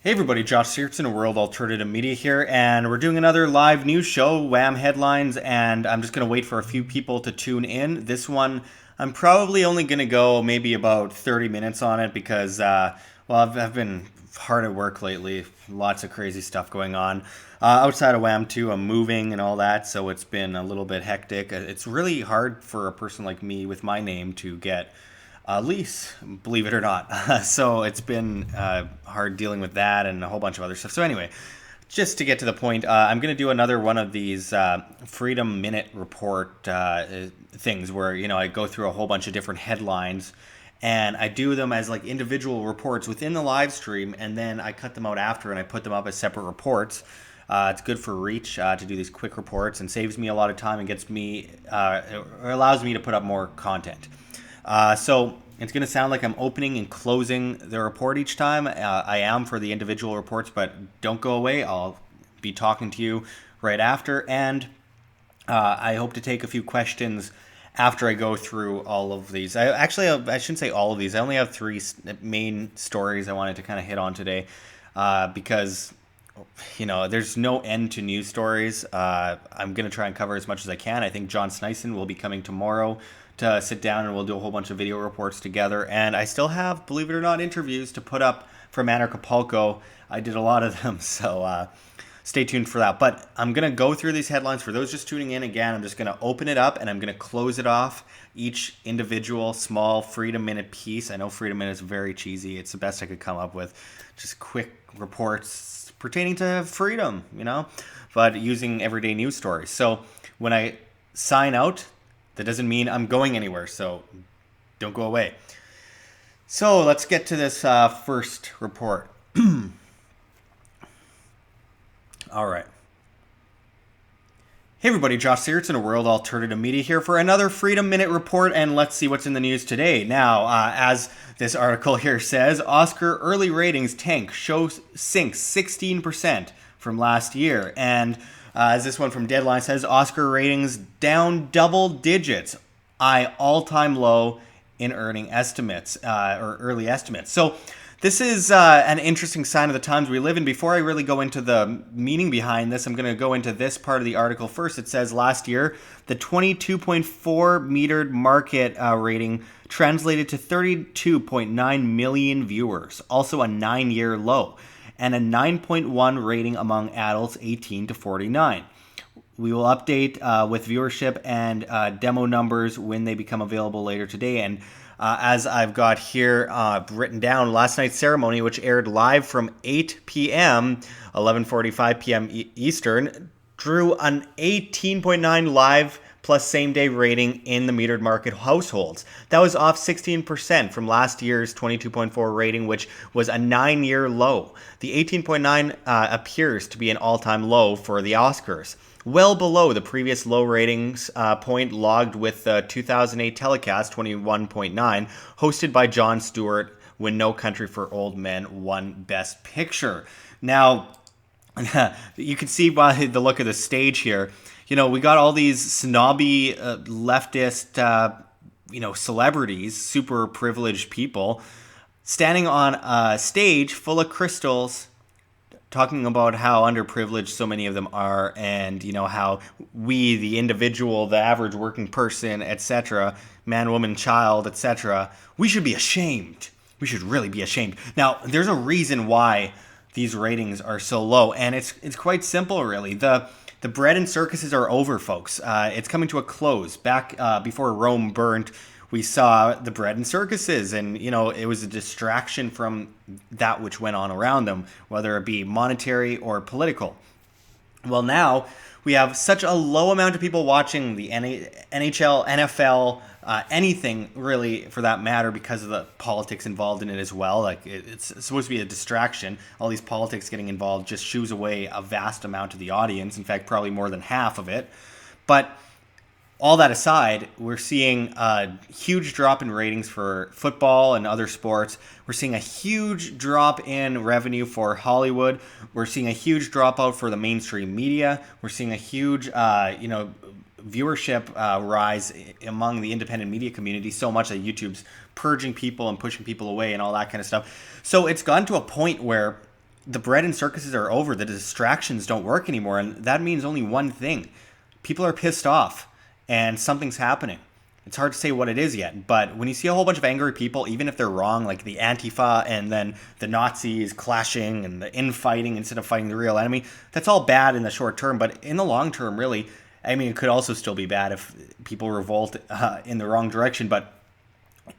Hey everybody, Josh Sigurdson of World Alternative Media here, and we're doing another live news show, WAM headlines, and I'm just going to wait for a few people to tune in. This one, I'm probably only going to go maybe about 30 minutes on it because, I've been hard at work lately. Lots of crazy stuff going on. Outside of WAM too, I'm moving and all that, so it's been a little bit hectic. It's really hard for a person like me with my name to get lease, believe it or not. So it's been hard dealing with that and a whole bunch of other stuff. So anyway, just to get to the point, I'm going to do another one of these Freedom Minute report things where, I go through a whole bunch of different headlines and I do them as like individual reports within the live stream, and then I cut them out after and I put them up as separate reports. It's good for reach to do these quick reports and saves me a lot of time and gets me, or allows me to put up more content. So it's going to sound like I'm opening and closing the report each time. I am for the individual reports, but don't go away. I'll be talking to you right after. And I hope to take a few questions after I go through all of these. I shouldn't say all of these. I only have three main stories I wanted to kind of hit on today because there's no end to news stories. I'm going to try and cover as much as I can. I think John Snyson will be coming tomorrow to sit down and we'll do a whole bunch of video reports together. And I still have, believe it or not, interviews to put up from Anarchapulco. I did a lot of them, so stay tuned for that. But I'm going to go through these headlines. For those just tuning in again, I'm just going to open it up and I'm going to close it off, each individual small Freedom Minute piece. I know Freedom Minute is very cheesy. It's the best I could come up with. Just quick reports pertaining to freedom, but using everyday news stories. So when I sign out, that doesn't mean I'm going anywhere, so don't go away. So let's get to this first report. All right. Hey everybody, Josh Sigurdson of World Alternative Media here for another Freedom Minute report, and let's see what's in the news today. Now, as this article here says, Oscar early ratings tank, show sinks 16% from last year, and as this one from Deadline says, Oscar ratings down double digits, all-time low in earning estimates, or early estimates. So this is an interesting sign of the times we live in. Before I really go into the meaning behind this, I'm going to go into this part of the article first. It says last year, the 22.4 metered market rating translated to 32.9 million viewers, also a 9-year low, and a 9.1 rating among adults 18 to 49. We will update with viewership and demo numbers when they become available later today. And as I've got here written down, last night's ceremony, which aired live from 8 p.m., 11:45 p.m. Eastern, drew an 18.9 live plus same-day rating in the metered market households. That was off 16% from last year's 22.4 rating, which was a 9-year low. The 18.9 appears to be an all-time low for the Oscars, well below the previous low ratings point logged with the 2008 telecast, 21.9, hosted by Jon Stewart, when No Country for Old Men won Best Picture. Now, you can see by the look of the stage here, we got all these snobby leftist, celebrities, super privileged people, standing on a stage full of crystals, talking about how underprivileged so many of them are, and how we, the individual, the average working person, etc., man, woman, child, etc., we should be ashamed. We should really be ashamed. Now, there's a reason why these ratings are so low, and it's quite simple, really. The bread and circuses are over, folks. It's coming to a close. Back before Rome burnt, we saw the bread and circuses, and it was a distraction from that which went on around them, whether it be monetary or political. Well, now we have such a low amount of people watching the NHL, NFL, anything really for that matter, because of the politics involved in it as well. Like it's supposed to be a distraction. All these politics getting involved just shoos away a vast amount of the audience. In fact, probably more than half of it. But all that aside, we're seeing a huge drop in ratings for football and other sports. We're seeing a huge drop in revenue for Hollywood. We're seeing a huge dropout for the mainstream media. We're seeing a huge, viewership rise among the independent media community, so much that YouTube's purging people and pushing people away and all that kind of stuff. So it's gotten to a point where the bread and circuses are over. The distractions don't work anymore. And that means only one thing. People are pissed off and something's happening. It's hard to say what it is yet, but when you see a whole bunch of angry people, even if they're wrong, like the Antifa and then the Nazis clashing and the infighting instead of fighting the real enemy, that's all bad in the short term. But in the long term, really, I mean, it could also still be bad if people revolt in the wrong direction. But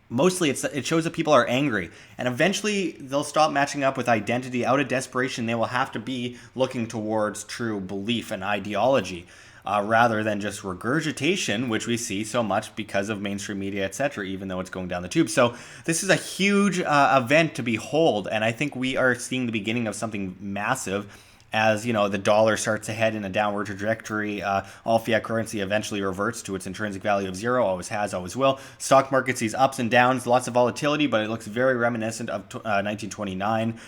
mostly it shows that people are angry, and eventually they'll stop matching up with identity. Out of desperation, they will have to be looking towards true belief and ideology. Rather than just regurgitation, which we see so much because of mainstream media, etc., even though it's going down the tube. So this is a huge event to behold, and I think we are seeing the beginning of something massive as, you know, the dollar starts to head in a downward trajectory. All fiat currency eventually reverts to its intrinsic value of zero, always has, always will. Stock market sees ups and downs, lots of volatility, but it looks very reminiscent of 1929.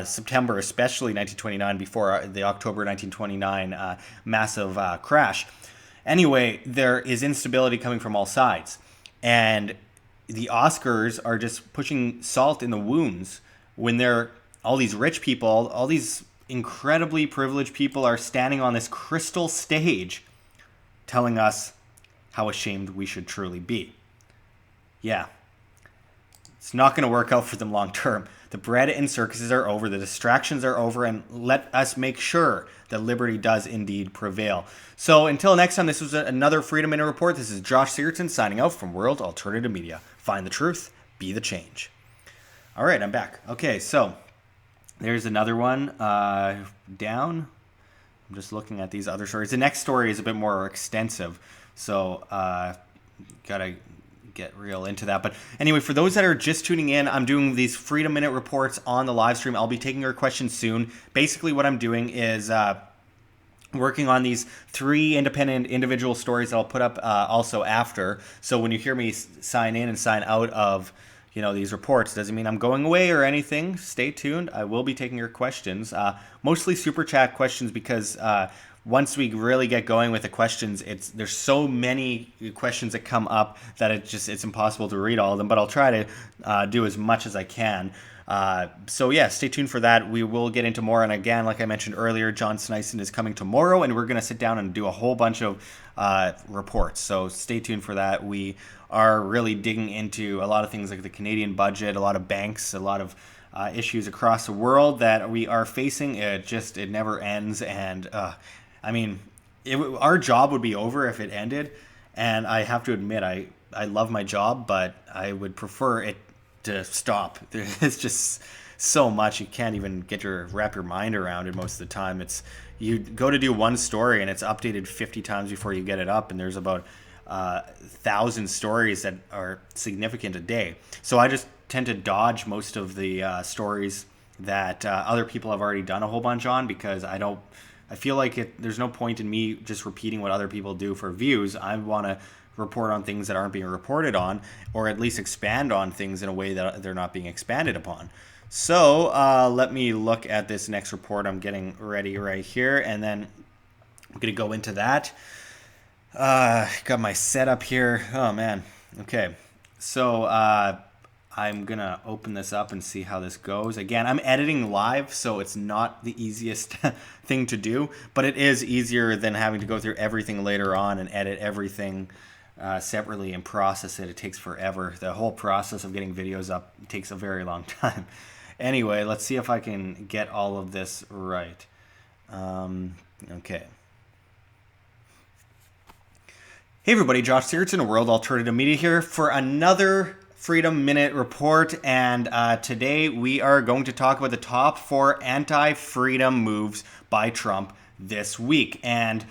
September, especially 1929, before the October 1929 massive crash. Anyway, there is instability coming from all sides. And the Oscars are just pushing salt in the wounds when all these rich people, all these incredibly privileged people are standing on this crystal stage telling us how ashamed we should truly be. Yeah. It's not going to work out for them long term. The bread and circuses are over, the distractions are over, and let us make sure that liberty does indeed prevail. So until next time, this was another Freedom Minute Report. This is Josh Sigurdson signing out from World Alternative Media. Find the truth, be the change. All right, I'm back. Okay, so there's another one down. I'm just looking at these other stories. The next story is a bit more extensive, so gotta get real into that. But anyway, for those that are just tuning in, I'm doing these Freedom Minute reports on the live stream. I'll be taking your questions soon. Basically what I'm doing is working on these 3 independent individual stories that I'll put up also after. So when you hear me sign in and sign out of, you know, these reports, doesn't mean I'm going away or anything. Stay tuned. I will be taking your questions, mostly super chat questions, because once we really get going with the questions, there's so many questions that come up that it's impossible to read all of them, but I'll try to do as much as I can. So yeah, stay tuned for that. We will get into more. And again, like I mentioned earlier, John Snyson is coming tomorrow, and we're going to sit down and do a whole bunch of reports. So stay tuned for that. We are really digging into a lot of things like the Canadian budget, a lot of banks, a lot of issues across the world that we are facing. It never ends. And I mean, our job would be over if it ended. And I have to admit, I love my job, but I would prefer it to stop. It's just so much you can't even wrap your mind around it most of the time. You go to do one story and it's updated 50 times before you get it up, and there's about 1,000 stories that are significant a day. So I just tend to dodge most of the stories that other people have already done a whole bunch on, because I feel like there's no point in me just repeating what other people do for views. I want to report on things that aren't being reported on, or at least expand on things in a way that they're not being expanded upon. So let me look at this next report. I'm getting ready right here, and then I'm going to go into that. Got my setup here. Oh, man. Okay. So I'm going to open this up and see how this goes. Again, I'm editing live, so it's not the easiest thing to do, but it is easier than having to go through everything later on and edit everything separately and process it. It takes forever. The whole process of getting videos up takes a very long time. Anyway, let's see if I can get all of this right. Okay. Hey everybody, Josh Sigurdson, World Alternative Media here for another Freedom Minute Report, and today we are going to talk about the top 4 anti-freedom moves by Trump this week. And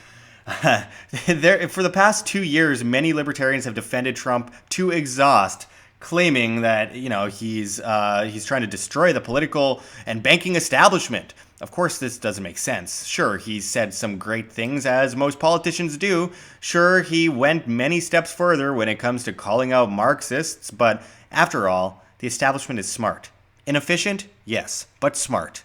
for the past 2 years, many libertarians have defended Trump to exhaust, claiming that, you know, he's trying to destroy the political and banking establishment. Of course, this doesn't make sense. Sure, he's said some great things, as most politicians do. Sure, he went many steps further when it comes to calling out Marxists, but after all, the establishment is smart. Inefficient? Yes, but smart.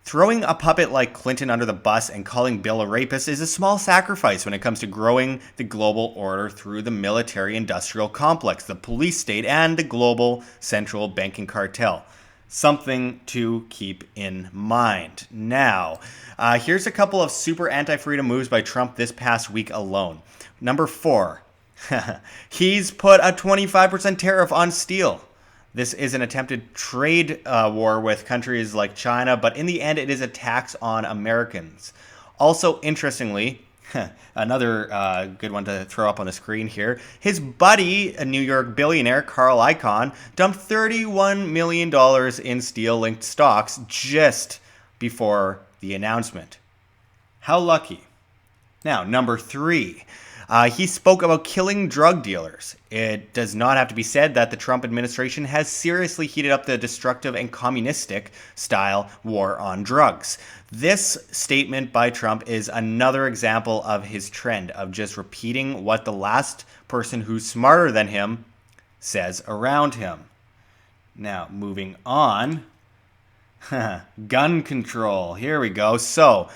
Throwing a puppet like Clinton under the bus and calling Bill a rapist is a small sacrifice when it comes to growing the global order through the military-industrial complex, the police state, and the global central banking cartel. Something to keep in mind. Now, here's a couple of super anti-freedom moves by Trump this past week alone. Number 4, he's put a 25% tariff on steel. This is an attempted trade war with countries like China, but in the end, it is a tax on Americans. Also, interestingly, another good one to throw up on the screen here. His buddy, a New York billionaire, Carl Icahn, dumped $31 million in steel-linked stocks just before the announcement. How lucky. Now, number 3. He spoke about killing drug dealers. It does not have to be said that the Trump administration has seriously heated up the destructive and communistic-style war on drugs. This statement by Trump is another example of his trend of just repeating what the last person who's smarter than him says around him. Now, moving on. Gun control. Here we go. So,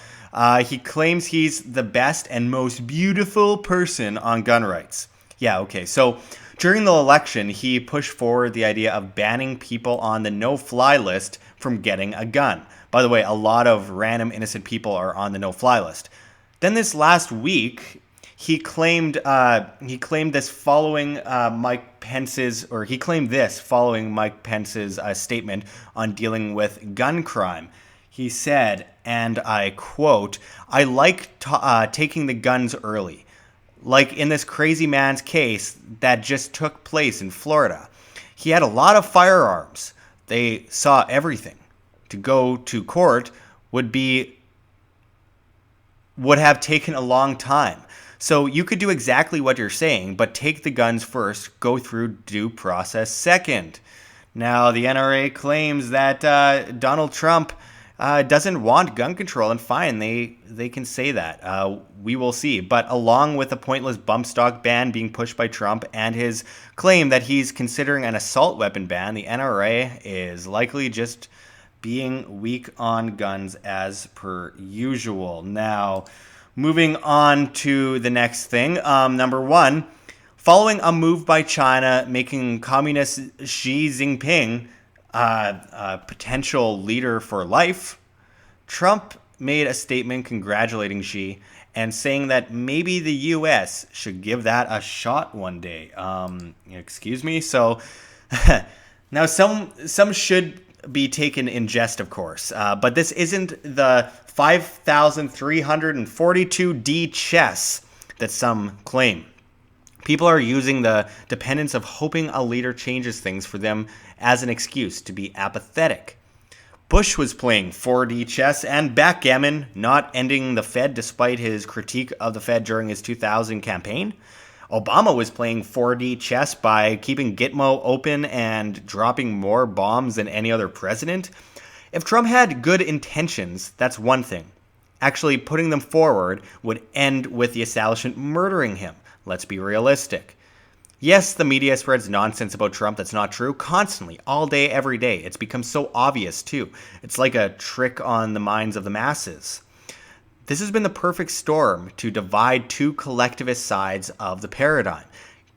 he claims he's the best and most beautiful person on gun rights. Yeah, okay. So during the election, he pushed forward the idea of banning people on the no-fly list from getting a gun. By the way, a lot of random innocent people are on the no-fly list. Then this last week, he claimed this following Mike Pence's statement on dealing with gun crime. He said, and I quote, "I like taking the guns early. Like in this crazy man's case that just took place in Florida. He had a lot of firearms. They saw everything. To go to court would have taken a long time. So you could do exactly what you're saying, but take the guns first, go through due process second." Now, the NRA claims that Donald Trump doesn't want gun control, and fine, they can say that. We will see. But along with the pointless bump stock ban being pushed by Trump and his claim that he's considering an assault weapon ban, the NRA is likely just being weak on guns as per usual. Now, moving on to the next thing. Number 1, following a move by China making communist Xi Jinping a potential leader for life, Trump made a statement congratulating Xi and saying that maybe the U.S. should give that a shot one day. Excuse me? So now some should be taken in jest, of course, but this isn't the 5,342D chess that some claim. People are using the dependence of hoping a leader changes things for them as an excuse to be apathetic. Bush was playing 4D chess and backgammon, not ending the Fed despite his critique of the Fed during his 2000 campaign. Obama was playing 4D chess by keeping Gitmo open and dropping more bombs than any other president. If Trump had good intentions, that's one thing. Actually putting them forward would end with the establishment murdering him. Let's be realistic. Yes, the media spreads nonsense about Trump that's not true constantly, all day, every day. It's become so obvious, too. It's like a trick on the minds of the masses. This has been the perfect storm to divide two collectivist sides of the paradigm.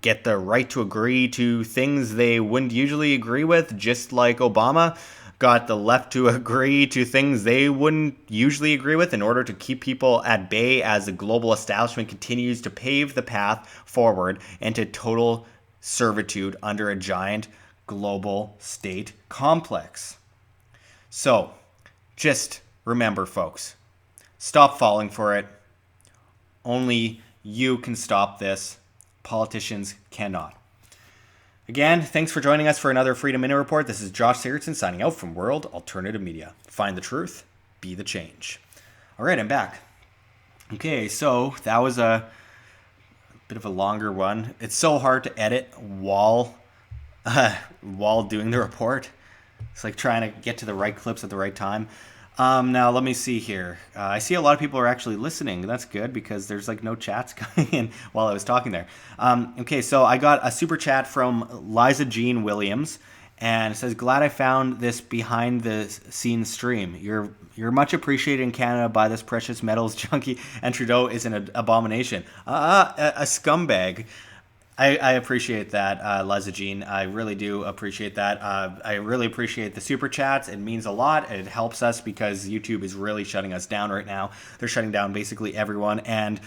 Get the right to agree to things they wouldn't usually agree with, just like Obama got the left to agree to things they wouldn't usually agree with in order to keep people at bay as the global establishment continues to pave the path forward into total servitude under a giant global state complex. So, just remember, folks, stop falling for it. Only you can stop this. Politicians cannot. Again, thanks for joining us for another Freedom Minute Report. This is Josh Sigurdson signing out from World Alternative Media. Find the truth, be the change. All right, I'm back. Okay, so that was a bit of a longer one. It's so hard to edit while doing the report. It's like trying to get to the right clips at the right time. Now, let me see here. I see a lot of people are actually listening. That's good because there's like no chats coming in while I was talking there. Okay, so I got a super chat from Liza Jean Williams, and it says, "Glad I found this behind the scenes stream. You're much appreciated in Canada by this precious metals junkie, and Trudeau is an abomination. A scumbag. I appreciate that, Lezagine. I really do appreciate that. I really appreciate the super chats. It means a lot. It helps us because YouTube is really shutting us down right now. They're shutting down basically everyone. And,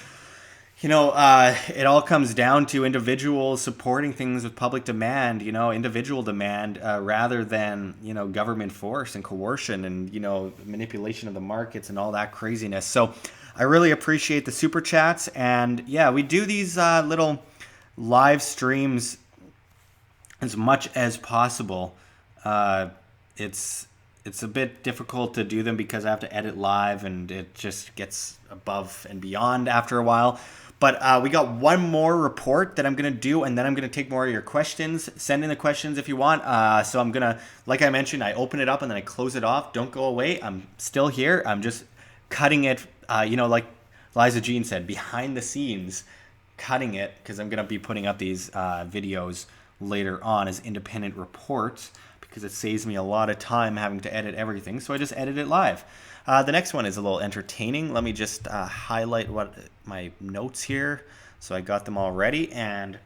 it all comes down to individuals supporting things with public demand, individual demand, rather than, government force and coercion and, manipulation of the markets and all that craziness. So I really appreciate the super chats. And yeah, we do these little live streams as much as possible. It's a bit difficult to do them because I have to edit live and it just gets above and beyond after a while. But we got one more report that I'm going to do, and then I'm going to take more of your questions. Send in the questions if you want. So I'm going to, like I mentioned, I open it up and then I close it off. Don't go away. I'm still here. I'm just cutting it, like Liza Jean said, behind the scenes, cutting it, because I'm going to be putting up these videos later on as independent reports, because it saves me a lot of time having to edit everything. So I just edit it live. The next one is a little entertaining. Let me just highlight what my notes here. So I got them all ready. And,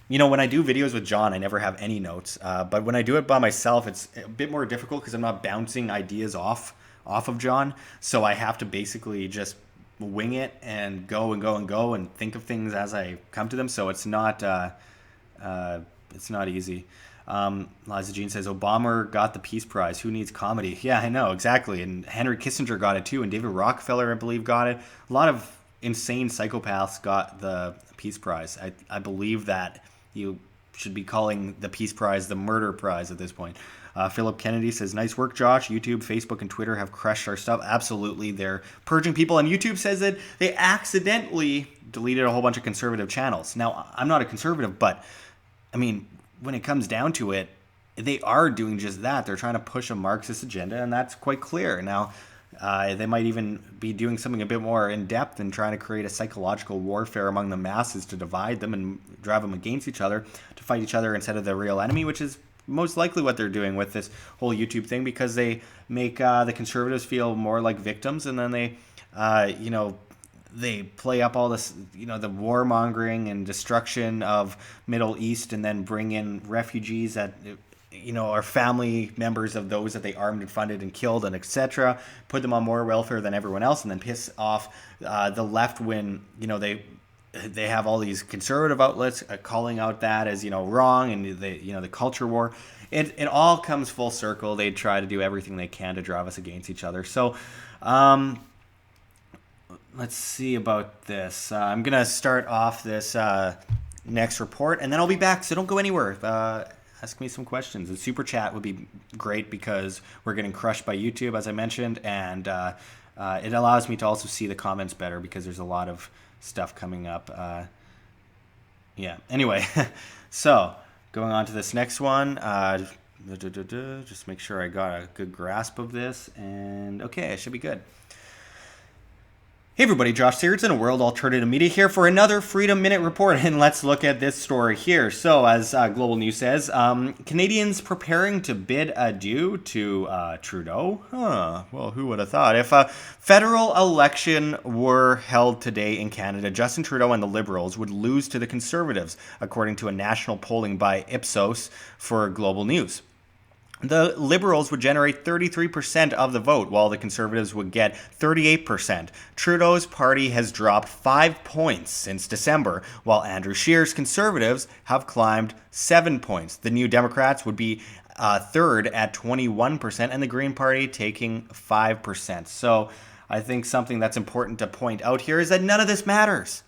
when I do videos with John, I never have any notes. But when I do it by myself, it's a bit more difficult because I'm not bouncing ideas off of John. So I have to basically just wing it and go and think of things as I come to them. So it's not easy. Liza Jean says, Obama got the Peace Prize. Who needs comedy? Yeah, I know, exactly. And Henry Kissinger got it too. And David Rockefeller, I believe, got it. A lot of insane psychopaths got the Peace Prize. I believe that you should be calling the Peace Prize the Murder Prize at this point. Philip Kennedy says, nice work, Josh. YouTube, Facebook, and Twitter have crushed our stuff. Absolutely. They're purging people. And YouTube says that they accidentally deleted a whole bunch of conservative channels. Now, I'm not a conservative, but, when it comes down to it, they are doing just that. They're trying to push a Marxist agenda, and that's quite clear. Now, they might even be doing something a bit more in-depth and trying to create a psychological warfare among the masses to divide them and drive them against each other, to fight each other instead of the real enemy, which is most likely what they're doing with this whole YouTube thing, because they make the conservatives feel more like victims, and then they, they play up all this, the warmongering and destruction of Middle East, and then bring in refugees that, are family members of those that they armed and funded and killed and etc. Put them on more welfare than everyone else, and then piss off the left when, they have all these conservative outlets calling out that as, wrong, and the culture war. It all comes full circle. They try to do everything they can to drive us against each other. So, let's see about this. I'm going to start off this next report, and then I'll be back, so don't go anywhere. Ask me some questions. The super chat would be great because we're getting crushed by YouTube, as I mentioned, and it allows me to also see the comments better because there's a lot of stuff coming up. Anyway, so going on to this next one. Just make sure I got a good grasp of this, and okay, I should be good. Hey everybody, Josh Sigurdson, World Alternative Media here for another Freedom Minute report, and let's look at this story here. So, as Global News says, Canadians preparing to bid adieu to Trudeau? Well, who would have thought? If a federal election were held today in Canada, Justin Trudeau and the Liberals would lose to the Conservatives, according to a national polling by Ipsos for Global News. The Liberals would generate 33% of the vote, while the Conservatives would get 38%. Trudeau's party has dropped 5 points since December, while Andrew Scheer's Conservatives have climbed 7 points. The New Democrats would be third at 21%, and the Green Party taking 5%. So I think something that's important to point out here is that none of this matters.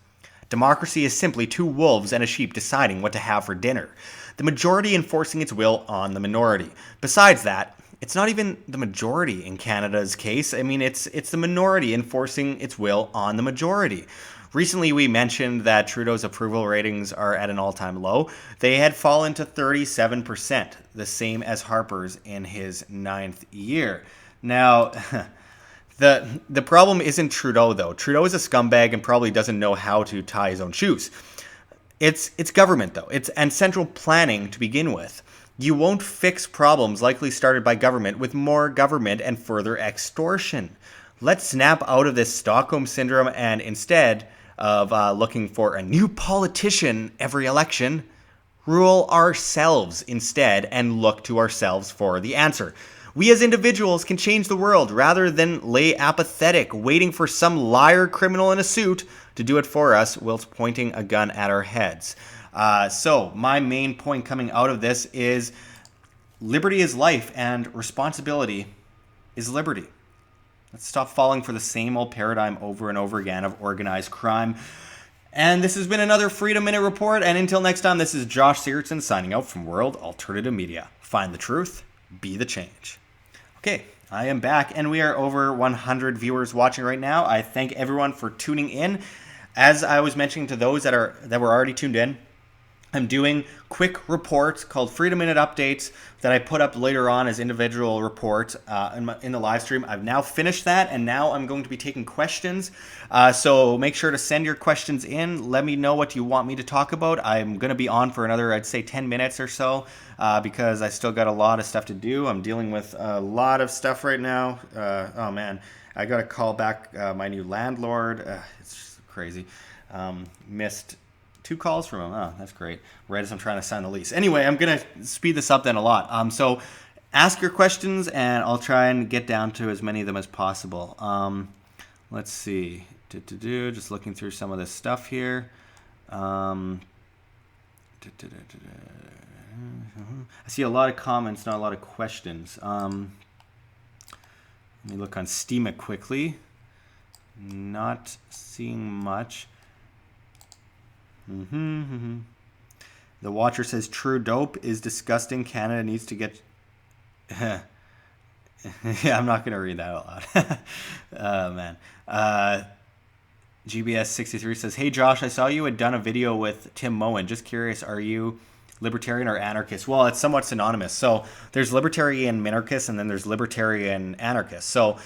Democracy is simply two wolves and a sheep deciding what to have for dinner. The majority enforcing its will on the minority. Besides that, it's not even the majority in Canada's case. It's the minority enforcing its will on the majority. Recently, we mentioned that Trudeau's approval ratings are at an all-time low. They had fallen to 37%, the same as Harper's in his 9th year. Now, the problem isn't Trudeau, though. Trudeau is a scumbag and probably doesn't know how to tie his own shoes. It's government, though. And central planning to begin with. You won't fix problems likely started by government with more government and further extortion. Let's snap out of this Stockholm syndrome and instead of looking for a new politician every election. Rule ourselves instead and look to ourselves for the answer. We as individuals can change the world rather than lay apathetic, waiting for some liar criminal in a suit to do it for us whilst pointing a gun at our heads. So my main point coming out of this is liberty is life and responsibility is liberty. Let's stop falling for the same old paradigm over and over again of organized crime. And this has been another Freedom Minute Report. And until next time, this is Josh Sigurdson signing out from World Alternative Media. Find the truth, be the change. Okay, I am back, and we are over 100 viewers watching right now. I thank everyone for tuning in. As I was mentioning to those that were already tuned in, I'm doing quick reports called Freedom Minute Updates that I put up later on as individual reports in the live stream. I've now finished that, and now I'm going to be taking questions. So make sure to send your questions in. Let me know what you want me to talk about. I'm going to be on for another, I'd say, 10 minutes or so because I still got a lot of stuff to do. I'm dealing with a lot of stuff right now. Oh, man. I got to call back my new landlord. It's just crazy. Missed 2 calls from him. Oh, that's great. Right as I'm trying to sign the lease. Anyway, I'm going to speed this up then a lot. So ask your questions, and I'll try and get down to as many of them as possible. Let's see. Just looking through some of this stuff here. I see a lot of comments, not a lot of questions. Let me look on STEEMIT quickly. Not seeing much. The Watcher says true dope is disgusting. Canada needs to get. Yeah, I'm not gonna read that out loud. Oh man. GBS63 says, "Hey Josh, I saw you had done a video with Tim Moen. Just curious, are you libertarian or anarchist?" Well, it's somewhat synonymous. So there's libertarian minarchist, and then there's libertarian anarchist. So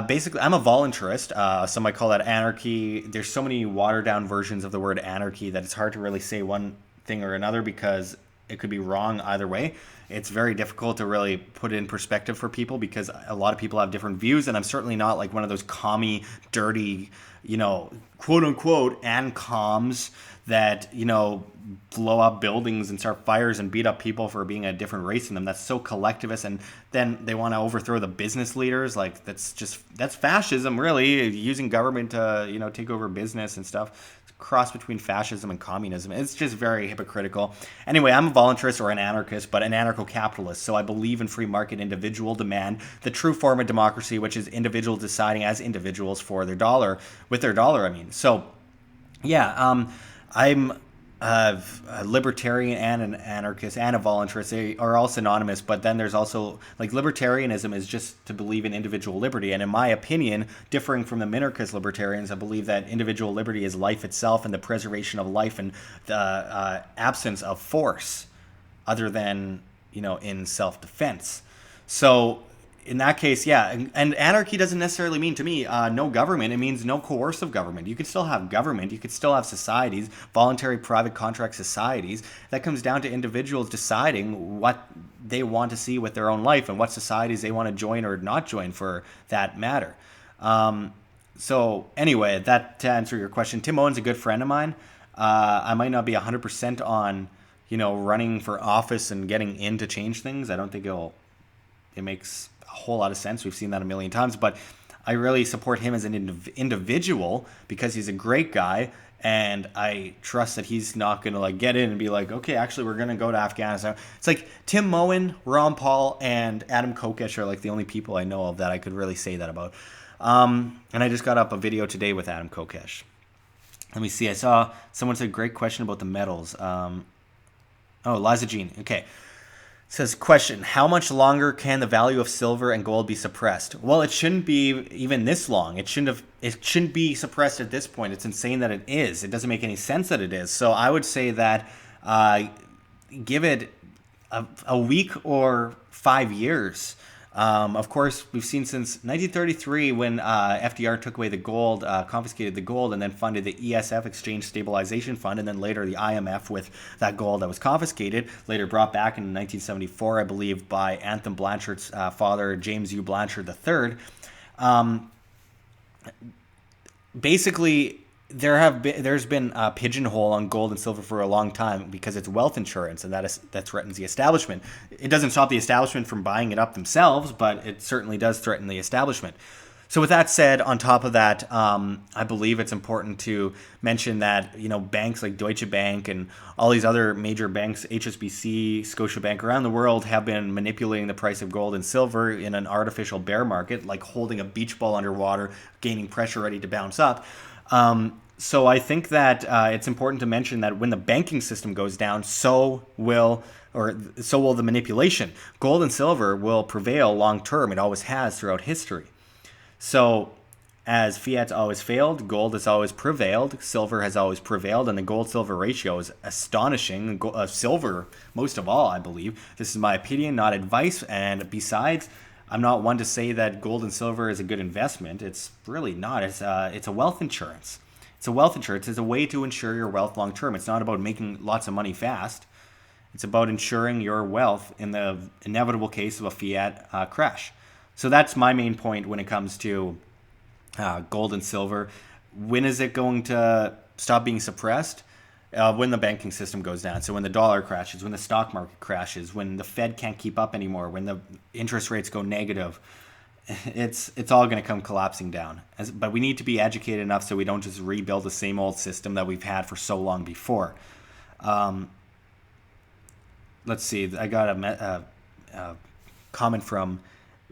basically, I'm a voluntarist. Some might call that anarchy. There's so many watered down versions of the word anarchy that it's hard to really say one thing or another because it could be wrong either way. It's very difficult to really put it in perspective for people because a lot of people have different views, and I'm certainly not like one of those commie, dirty, quote unquote, ANCOMs that, blow up buildings and start fires and beat up people for being a different race than them. That's so collectivist, and then they want to overthrow the business leaders. Like that's fascism, really, using government to take over business and stuff. It's a cross between fascism and communism. It's just very hypocritical. Anyway, I'm a voluntarist or an anarchist, but an anarcho-capitalist. So I believe in free market individual demand, the true form of democracy, which is individuals deciding as individuals for their dollar, with their dollar. So yeah, I'm a libertarian and an anarchist and a voluntarist. They are all synonymous, but then there's also, like, libertarianism is just to believe in individual liberty. And in my opinion, differing from the minarchist libertarians, I believe that individual liberty is life itself and the preservation of life and the absence of force other than, in self-defense. So in that case, yeah, and anarchy doesn't necessarily mean to me no government. It means no coercive government. You could still have government. You could still have societies, voluntary private contract societies. That comes down to individuals deciding what they want to see with their own life and what societies they want to join or not join for that matter. So anyway, that to answer your question, Tim Owen's a good friend of mine. I might not be 100% on, running for office and getting in to change things. I don't think it makes a whole lot of sense. We've seen that a million times, but I really support him as an individual because he's a great guy, and I trust that he's not going to get in and be like, okay, actually we're going to go to Afghanistan. It's like Tim Moen, Ron Paul, and Adam Kokesh are like the only people I know of that I could really say that about. And I just got up a video today with Adam Kokesh. Let me see. I saw someone said great question about the metals. Liza Jean. Okay. Says, question, how much longer can the value of silver and gold be suppressed? Well, it shouldn't be even this long. It shouldn't be suppressed at this point. It's insane that it is. It doesn't make any sense that it is. So I would say that give it a week or 5 years. Of course, we've seen since 1933 when FDR took away the gold, confiscated the gold, and then funded the ESF, Exchange Stabilization Fund, and then later the IMF with that gold that was confiscated, later brought back in 1974, I believe, by Anthem Blanchard's father, James U. Blanchard III. Basically, there's been a pigeonhole on gold and silver for a long time because it's wealth insurance, and that threatens the establishment. It doesn't stop the establishment from buying it up themselves, but it certainly does threaten the establishment. So with that said, on top of that, I believe it's important to mention that banks like Deutsche Bank and all these other major banks, HSBC, Scotiabank around the world, have been manipulating the price of gold and silver in an artificial bear market, like holding a beach ball underwater, gaining pressure, ready to bounce up. So I think that it's important to mention that when the banking system goes down, so will the manipulation. Gold and silver will prevail long term. It always has throughout history. So as fiat's always failed, gold has always prevailed, silver has always prevailed, and the gold-silver ratio is astonishing. Silver, most of all, I believe. This is my opinion, not advice. And besides, I'm not one to say that gold and silver is a good investment. It's really not. It's a wealth insurance. It's a wealth insurance. It's a way to insure your wealth long term. It's not about making lots of money fast. It's about insuring your wealth in the inevitable case of a fiat crash. So that's my main point when it comes to gold and silver. When is it going to stop being suppressed? When the banking system goes down. So when the dollar crashes, when the stock market crashes, when the Fed can't keep up anymore, when the interest rates go negative, it's all going to come collapsing down. But we need to be educated enough so we don't just rebuild the same old system that we've had for so long before. Let's see. I got a comment from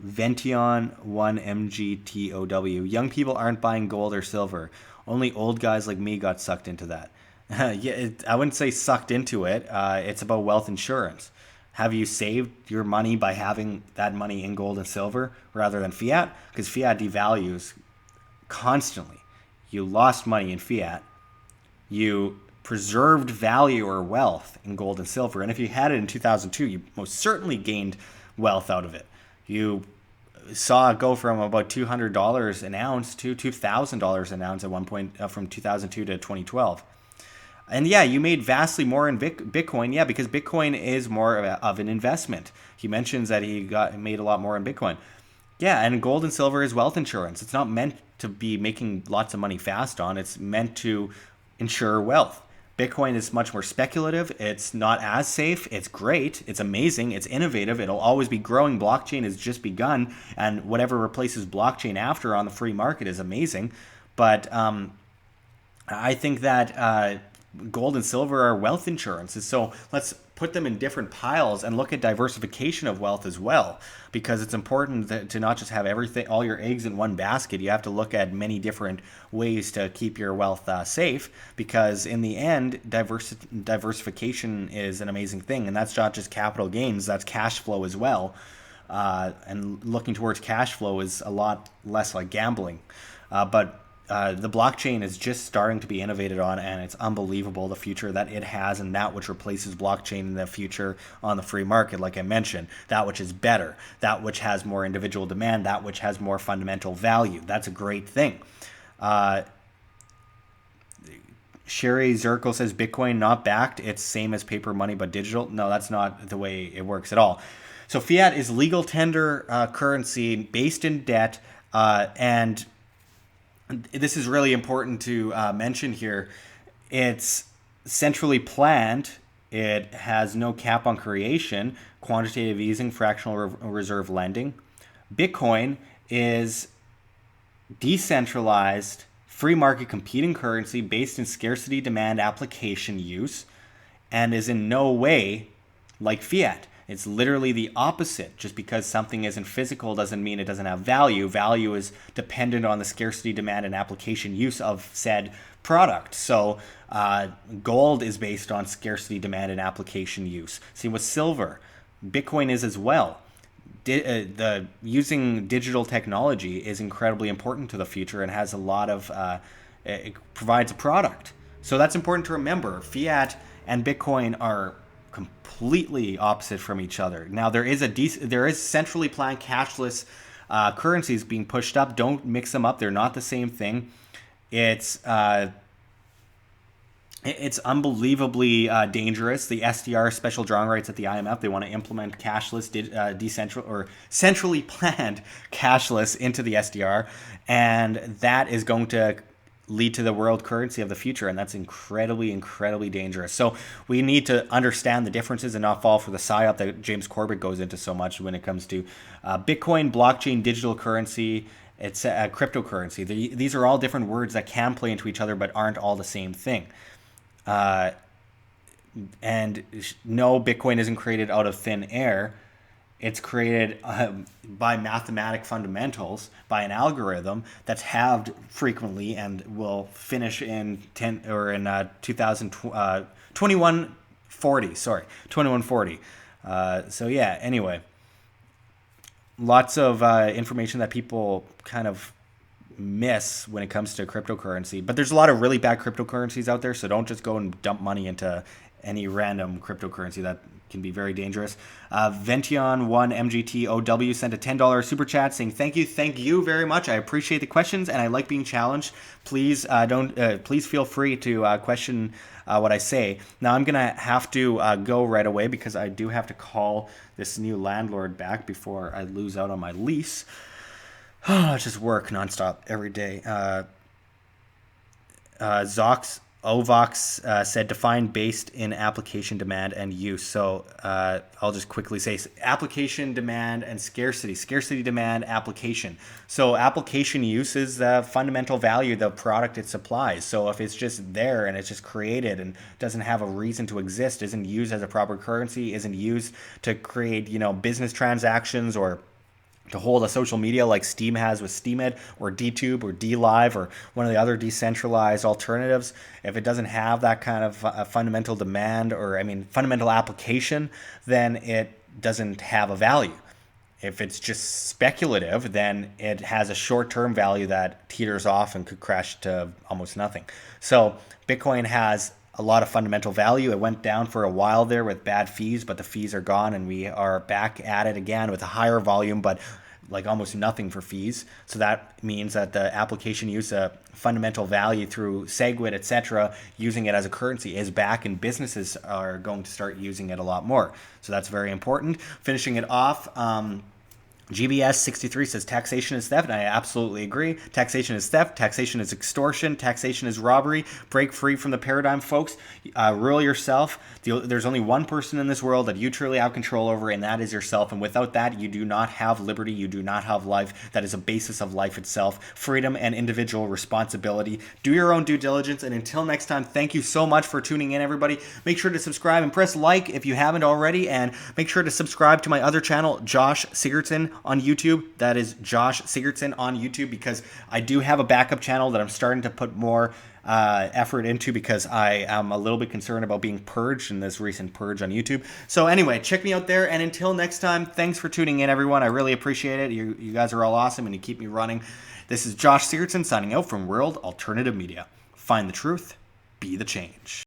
Vention1MGTOW. Young people aren't buying gold or silver. Only old guys like me got sucked into that. I wouldn't say sucked into it. It's about wealth insurance. Have you saved your money by having that money in gold and silver rather than fiat? Because fiat devalues constantly. You lost money in fiat. You preserved value or wealth in gold and silver. And if you had it in 2002, you most certainly gained wealth out of it. You saw it go from about $200 an ounce to $2,000 an ounce at one point from 2002 to 2012. And yeah, you made vastly more in Bitcoin. Yeah, because Bitcoin is more of an investment. He mentions that he made a lot more in Bitcoin. Yeah, and gold and silver is wealth insurance. It's not meant to be making lots of money fast on. It's meant to insure wealth. Bitcoin is much more speculative. It's not as safe. It's great. It's amazing. It's innovative. It'll always be growing. Blockchain has just begun, and whatever replaces blockchain after on the free market is amazing. But I think that gold and silver are wealth insurances. So let's put them in different piles and look at diversification of wealth as well, because it's important to not just have all your eggs in one basket. You have to look at many different ways to keep your wealth safe, because in the end, diversification is an amazing thing. And that's not just capital gains, that's cash flow as well. And looking towards cash flow is a lot less like gambling. But the blockchain is just starting to be innovated on, and it's unbelievable the future that it has, and that which replaces blockchain in the future on the free market, like I mentioned, that which is better, that which has more individual demand, that which has more fundamental value. That's a great thing. Sherry Zirkle says Bitcoin not backed, it's same as paper money but digital. No, that's not the way it works at all. So fiat is legal tender currency based in debt, and this is really important to mention here. It's centrally planned. It has no cap on creation, quantitative easing, fractional reserve lending. Bitcoin is decentralized, free market competing currency based in scarcity, demand, application use, and is in no way like fiat. It's literally the opposite. Just because something isn't physical doesn't mean it doesn't have value. Value is dependent on the scarcity, demand, and application use of said product. So gold is based on scarcity, demand, and application use. Same with silver. Bitcoin is as well. Using digital technology is incredibly important to the future and has a lot of, it provides a product. So that's important to remember. Fiat and Bitcoin are completely opposite from each other. Now there is centrally planned cashless currencies being pushed up. Don't mix them up. They're not the same thing. It's unbelievably dangerous. The SDR, special drawing rights at the IMF, they want to implement cashless, centrally planned cashless into the SDR, and that is going to lead to the world currency of the future, and that's incredibly, incredibly dangerous. So we need to understand the differences and not fall for the psyop that James Corbett goes into so much when it comes to Bitcoin, blockchain, digital currency. It's a cryptocurrency. These are all different words that can play into each other but aren't all the same thing. And no, Bitcoin isn't created out of thin air. It's created by mathematic fundamentals, by an algorithm that's halved frequently and will finish in 2140. Sorry, 2140. So yeah. Anyway, lots of information that people kind of miss when it comes to cryptocurrency. But there's a lot of really bad cryptocurrencies out there, so don't just go and dump money into any random cryptocurrency. That can be very dangerous. Vention1 MGTOW sent a $10 super chat saying thank you very much. I appreciate the questions and I like being challenged. Please please feel free to question what I say. Now I'm gonna have to go right away because I do have to call this new landlord back before I lose out on my lease. I just work nonstop every day. Ovox said define based in application demand and use. So I'll just quickly say application demand and scarcity. Scarcity demand application. So application use is the fundamental value of the product it supplies. So if it's just there and it's just created and doesn't have a reason to exist, isn't used as a proper currency, isn't used to create, business transactions or to hold a social media like Steam has with STEEMIT or DTube or DLive or one of the other decentralized alternatives, if it doesn't have that kind of fundamental demand or, fundamental application, then it doesn't have a value. If it's just speculative, then it has a short-term value that teeters off and could crash to almost nothing. So Bitcoin has a lot of fundamental value. It went down for a while there with bad fees, but the fees are gone and we are back at it again with a higher volume, but like almost nothing for fees. So that means that the application use a fundamental value through SegWit, etc., using it as a currency is back, and businesses are going to start using it a lot more. So that's very important. Finishing it off, GBS63 says taxation is theft, and I absolutely agree. Taxation is theft, taxation is extortion, taxation is robbery. Break free from the paradigm, folks. Rule yourself. There's only one person in this world that you truly have control over, and that is yourself. And without that, you do not have liberty, you do not have life. That is a basis of life itself. Freedom and individual responsibility. Do your own due diligence, and until next time, thank you so much for tuning in, everybody. Make sure to subscribe and press like if you haven't already, and make sure to subscribe to my other channel, Josh Sigurdson, on YouTube. That is Josh Sigurdson on YouTube, because I do have a backup channel that I'm starting to put more effort into because I am a little bit concerned about being purged in this recent purge on YouTube. So anyway, check me out there, and until next time, thanks for tuning in, everyone. I really appreciate it. You guys are all awesome and you keep me running. This is Josh Sigurdson signing out from World Alternative Media. Find the truth, be the change.